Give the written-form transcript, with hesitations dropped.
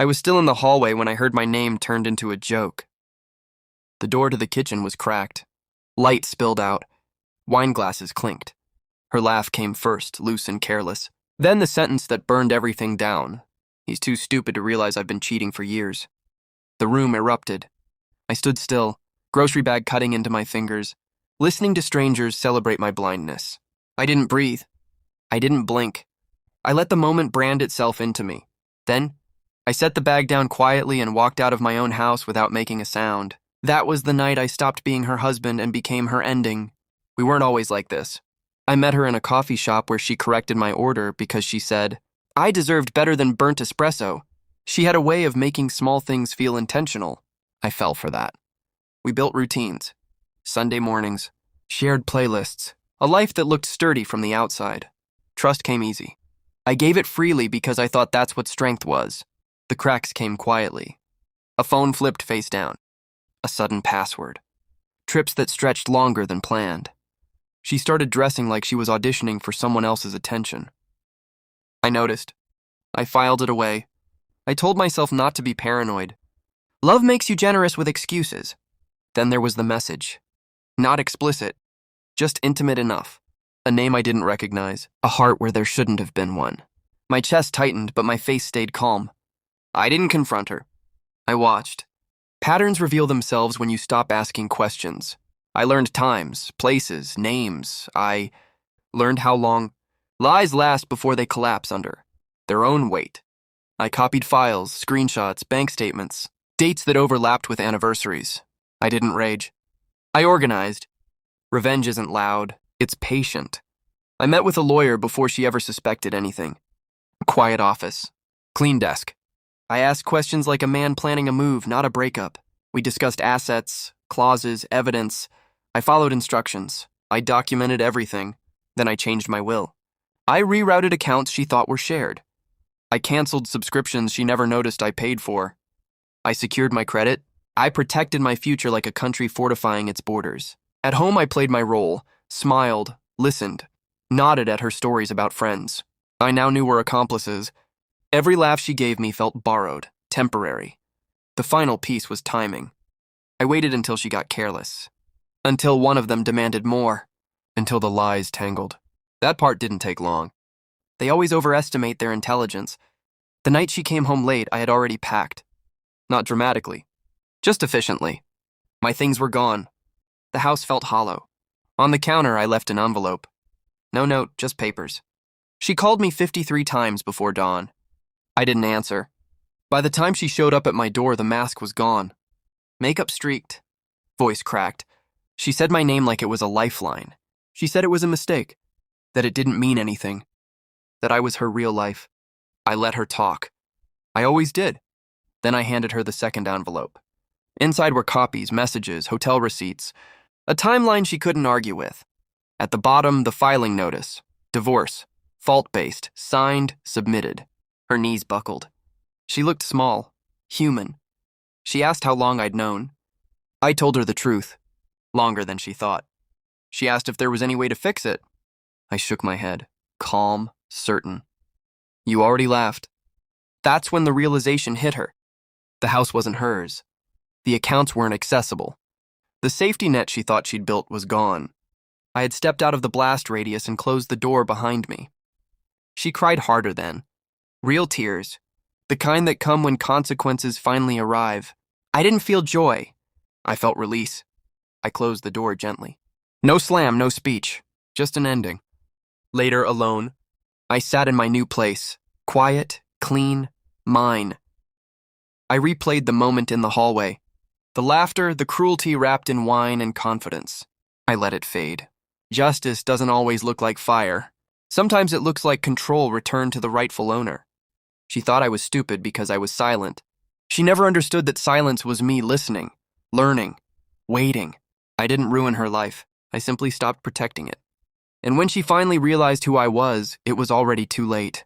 I was still in the hallway when I heard my name turned into a joke. The door to the kitchen was cracked. Light spilled out. Wine glasses clinked. Her laugh came first, loose and careless. Then the sentence that burned everything down. He's too stupid to realize I've been cheating for years. The room erupted. I stood still, grocery bag cutting into my fingers, listening to strangers celebrate my blindness. I didn't breathe. I didn't blink. I let the moment brand itself into me. Then, I set the bag down quietly and walked out of my own house without making a sound. That was the night I stopped being her husband and became her ending. We weren't always like this. I met her in a coffee shop where she corrected my order because she said, I deserved better than burnt espresso. She had a way of making small things feel intentional. I fell for that. We built routines. Sunday mornings. Shared playlists. A life that looked sturdy from the outside. Trust came easy. I gave it freely because I thought that's what strength was. The cracks came quietly. A phone flipped face down. A sudden password. Trips that stretched longer than planned. She started dressing like she was auditioning for someone else's attention. I noticed. I filed it away. I told myself not to be paranoid. Love makes you generous with excuses. Then there was the message. Not explicit, just intimate enough. A name I didn't recognize, a heart where there shouldn't have been one. My chest tightened, but my face stayed calm. I didn't confront her. I watched. Patterns reveal themselves when you stop asking questions. I learned times, places, names. I learned how long lies last before they collapse under their own weight. I copied files, screenshots, bank statements, dates that overlapped with anniversaries. I didn't rage. I organized. Revenge isn't loud, it's patient. I met with a lawyer before she ever suspected anything. Quiet office. Clean desk. I asked questions like a man planning a move, not a breakup. We discussed assets, clauses, evidence. I followed instructions. I documented everything. Then I changed my will. I rerouted accounts she thought were shared. I canceled subscriptions she never noticed I paid for. I secured my credit. I protected my future like a country fortifying its borders. At home, I played my role, smiled, listened, nodded at her stories about friends. I now knew we're accomplices. Every laugh she gave me felt borrowed, temporary. The final piece was timing. I waited until she got careless. Until one of them demanded more. Until the lies tangled. That part didn't take long. They always overestimate their intelligence. The night she came home late, I had already packed. Not dramatically, just efficiently. My things were gone. The house felt hollow. On the counter, I left an envelope. No note, just papers. She called me 53 times before dawn. I didn't answer. By the time she showed up at my door, the mask was gone. Makeup streaked. Voice cracked. She said my name like it was a lifeline. She said it was a mistake. That it didn't mean anything. That I was her real life. I let her talk. I always did. Then I handed her the second envelope. Inside were copies, messages, hotel receipts, a timeline she couldn't argue with. At the bottom, the filing notice. Divorce. Fault-based. Signed. Submitted. Her knees buckled. She looked small. Human. She asked how long I'd known. I told her the truth. Longer than she thought. She asked if there was any way to fix it. I shook my head. Calm. Certain. You already laughed. That's when the realization hit her. The house wasn't hers. The accounts weren't accessible. The safety net she thought she'd built was gone. I had stepped out of the blast radius and closed the door behind me. She cried harder then. Real tears. The kind that come when consequences finally arrive. I didn't feel joy. I felt release. I closed the door gently. No slam, no speech. Just an ending. Later, alone, I sat in my new place. Quiet, clean, mine. I replayed the moment in the hallway. The laughter, the cruelty wrapped in wine and confidence. I let it fade. Justice doesn't always look like fire. Sometimes it looks like control returned to the rightful owner. She thought I was stupid because I was silent. She never understood that silence was me listening, learning, waiting. I didn't ruin her life. I simply stopped protecting it. And when she finally realized who I was, it was already too late.